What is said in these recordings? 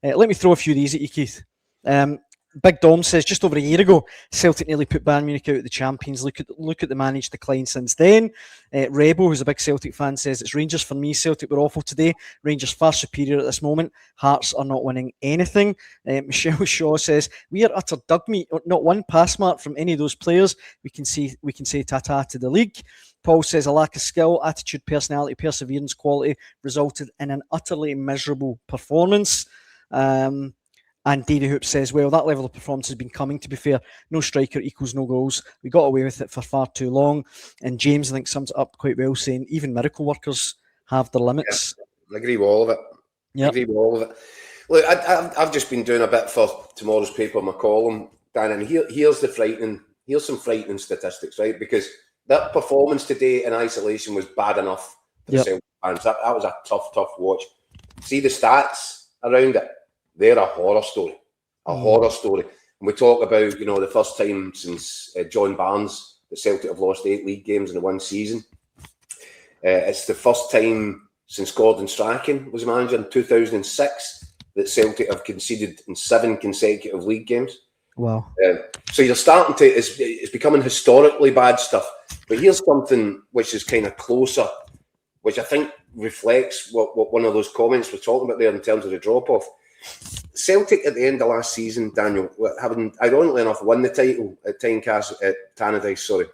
Let me throw a few of these at you, Keith. Big Dom says, just over a year ago, Celtic nearly put Bayern Munich out of the Champions. Look at the managed decline since then. Rebo, who's a big Celtic fan, says, it's Rangers for me. Celtic were awful today. Rangers far superior at this moment. Hearts are not winning anything. Michelle Shaw says, we are utter dug meat. Not one pass mark from any of those players. We can say ta-ta to the league. Paul says, a lack of skill, attitude, personality, perseverance, quality resulted in an utterly miserable performance. And Davey Hoop says, well, that level of performance has been coming, to be fair. No striker equals no goals. We got away with it for far too long. And James, I think, sums it up quite well, saying even miracle workers have their limits. Yeah, I agree with all of it. Yep. I agree with all of it. Look, I've just been doing a bit for tomorrow's paper, my column, Dan, and here's some frightening statistics, right? Because that performance today in isolation was bad enough for the Celtic fans. That was a tough watch. See the stats around it. They're a horror story. Horror story. And we talk about, the first time since John Barnes that Celtic have lost 8 league games in one season. It's the first time since Gordon Strachan was manager in 2006 that Celtic have conceded in 7 consecutive league games. Wow. So you're starting to, it's becoming historically bad stuff. But here's something which is kind of closer, which I think reflects what one of those comments we're talking about there in terms of the drop-off. Celtic at the end of last season, Daniel, having ironically enough won the title at Tannadice,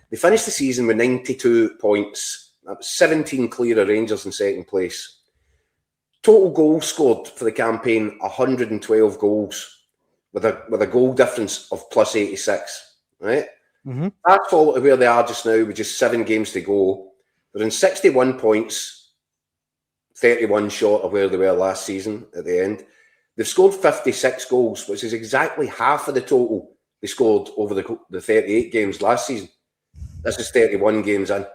they finished the season with 92 points. That was 17 clear of Rangers in second place. Total goals scored for the campaign, 112 goals, with a goal difference of plus 86. Right? Mm-hmm. Fast forward to where they are just now with just 7 games to go. They're in 61 points. 31 short of where they were last season at the end. They've scored 56 goals, which is exactly half of the total they scored over the 38 games last season. This is 31 games in.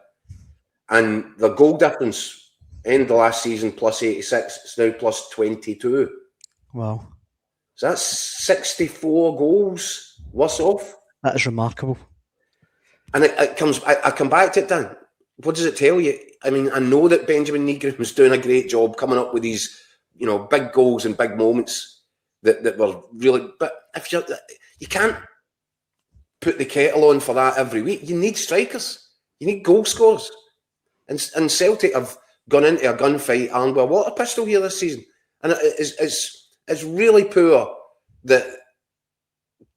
And the goal difference, end of last season, plus 86, it's now plus 22. Wow. So that's 64 goals worse off. That is remarkable. And I come back to it, Dan. What does it tell you? I mean, I know that Benjamin Negron was doing a great job coming up with these, big goals and big moments that were really. But if you can't put the kettle on for that every week. You need strikers. You need goal scorers. And Celtic have gone into a gunfight and a water pistol here this season, and it's really poor that,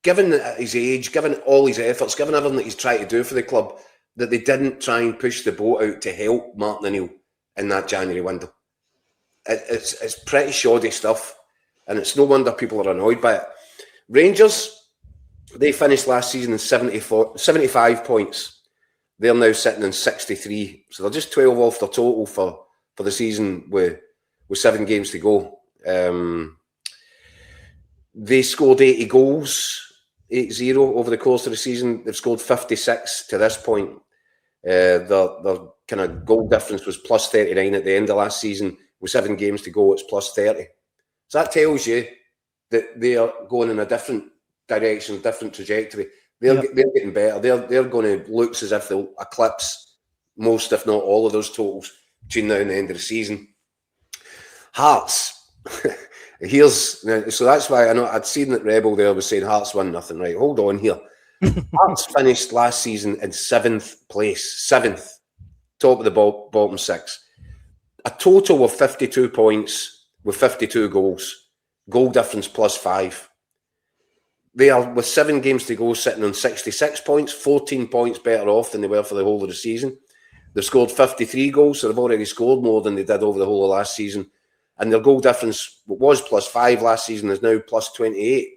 given his age, given all his efforts, given everything that he's tried to do for the club, that they didn't try and push the boat out to help Martin O'Neill in that January window. It's pretty shoddy stuff, and it's no wonder people are annoyed by it. Rangers, they finished last season in 75 points. They're now sitting in 63, so they're just 12 off their total for the season with 7 games to go. They scored 80 goals. 8-0 over the course of the season. They've scored 56 to this point. Their kind of goal difference was plus 39 at the end of last season. With 7 games to go, it's plus 30. So that tells you that they are going in a different direction, different trajectory. They're getting better. They're going to look as if they'll eclipse most, if not all, of those totals between now and the end of the season. Hearts. So that's why I know I'd seen that Rebel there was saying Hearts won nothing. Right, hold on here. Hearts finished last season in 7th place, 7th, top of the bottom 6. A total of 52 points with 52 goals. Goal difference plus 5. They are, with 7 games to go, sitting on 66 points, 14 points better off than they were for the whole of the season. They've scored 53 goals, so they've already scored more than they did over the whole of last season. And their goal difference, what was plus 5 last season, is now plus 28.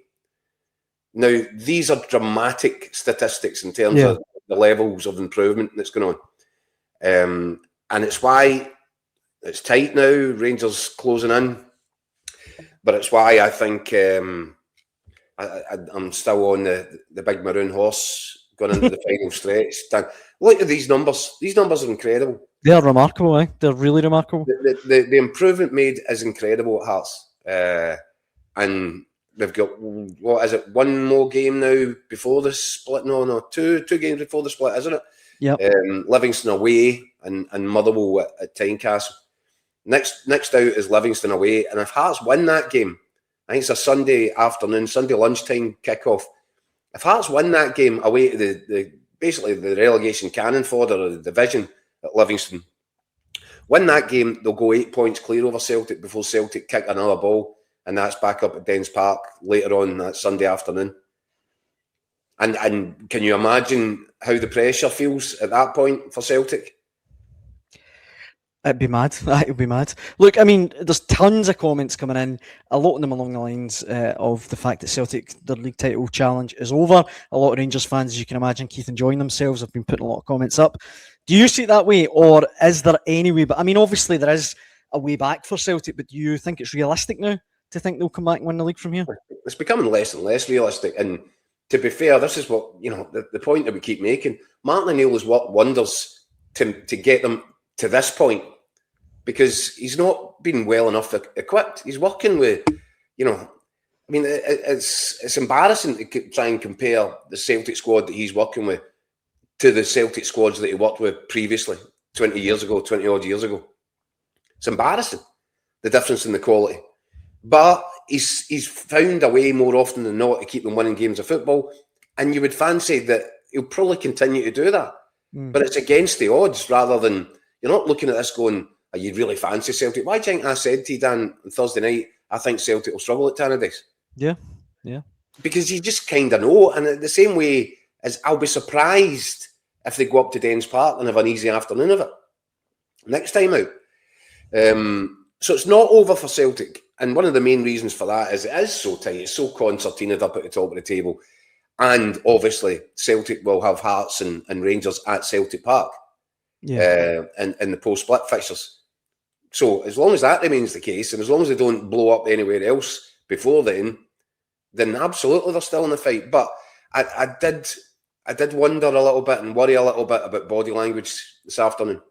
Now, these are dramatic statistics in terms of the levels of improvement that's going on. And it's why it's tight now, Rangers closing in. But it's why I think I'm still on the big maroon horse going into the final stretch. Look at these numbers. These numbers are incredible. They're remarkable, eh? They're really remarkable. The improvement made is incredible at Hearts. And they've got, what is it, 1 more game now before the split? No, 2 games before the split, isn't it? Yeah. Livingston away and Motherwell at Tynecastle. Next out is Livingston away, and if Hearts win that game, I think it's a Sunday afternoon, Sunday lunchtime kickoff. If Hearts win that game away to the basically the relegation cannon fodder of the division at Livingston, win that game, they'll go 8 points clear over Celtic before Celtic kick another ball, and that's back up at Dens Park later on that Sunday afternoon. And can you imagine how the pressure feels at that point for Celtic? It'd be mad. It'd be mad. Look, I mean, there's tons of comments coming in, a lot of them along the lines of the fact that Celtic, their league title challenge is over. A lot of Rangers fans, as you can imagine, Keith, enjoying themselves, have been putting a lot of comments up. Do you see it that way, or is there any way? But I mean, obviously there is a way back for Celtic, but do you think it's realistic now to think they'll come back and win the league from here? It's becoming less and less realistic. And to be fair, this is what, the point that we keep making. Martin O'Neill has worked wonders to get them to this point, because he's not been well enough equipped. He's working with, it's embarrassing to try and compare the Celtic squad that he's working with to the Celtic squads that he worked with previously, 20 odd years ago. It's embarrassing, the difference in the quality. But he's found a way more often than not to keep them winning games of football. And you would fancy that he'll probably continue to do that. But it's against the odds, rather than, you're not looking at this going, are you really fancy Celtic? Why do you think I said to you, Dan, on Thursday night, I think Celtic will struggle at Tannadice? Yeah. Because you just kind of know. And the same way as I'll be surprised if they go up to Dens Park and have an easy afternoon of it next time out. So it's not over for Celtic. And one of the main reasons for that is it is so tight. It's so concertinaed up at the top of the table. And obviously, Celtic will have Hearts and Rangers at Celtic Park in the post-split fixtures. So as long as that remains the case, and as long as they don't blow up anywhere else before then absolutely they're still in the fight. But I did wonder a little bit and worry a little bit about body language this afternoon.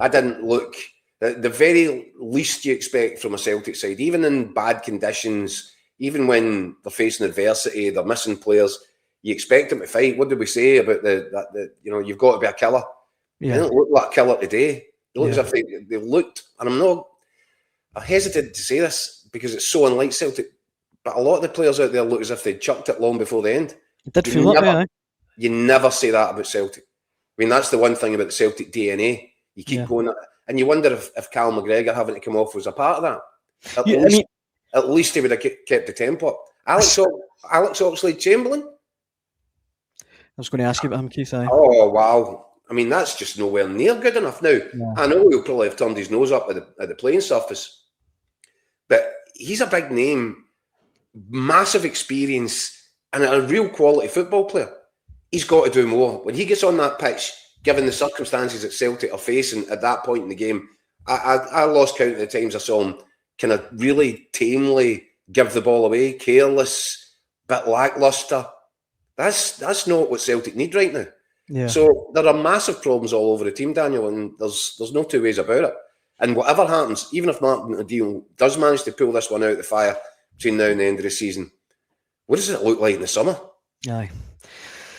I didn't look the very least you expect from a Celtic side, even in bad conditions, even when they're facing adversity, they're missing players. You expect them to fight. What did we say about that you've got to be a killer? Yeah. They don't look like a killer today. They look as if they looked, and I hesitate to say this because it's so unlike Celtic, but a lot of the players out there look as if they'd chucked it long before the end. It did feel that way, You never say that about Celtic. I mean, that's the one thing about the Celtic DNA. You keep going, and you wonder if Cal McGregor having to come off was a part of that. At least he would have kept the tempo up. Alex Oxlade-Chamberlain? I was going to ask you about him, Keith. Oh, wow. I mean, that's just nowhere near good enough now. Yeah. I know he'll probably have turned his nose up at the playing surface, but he's a big name, massive experience, and a real quality football player. He's got to do more. When he gets on that pitch, given the circumstances that Celtic are facing at that point in the game, I lost count of the times I saw him kind of really tamely give the ball away, careless, bit lacklustre. That's not what Celtic need right now. Yeah. So there are massive problems all over the team, Daniel, and there's no two ways about it. And whatever happens, even if Martin O'Neill does manage to pull this one out of the fire between now and the end of the season, what does it look like in the summer? Aye.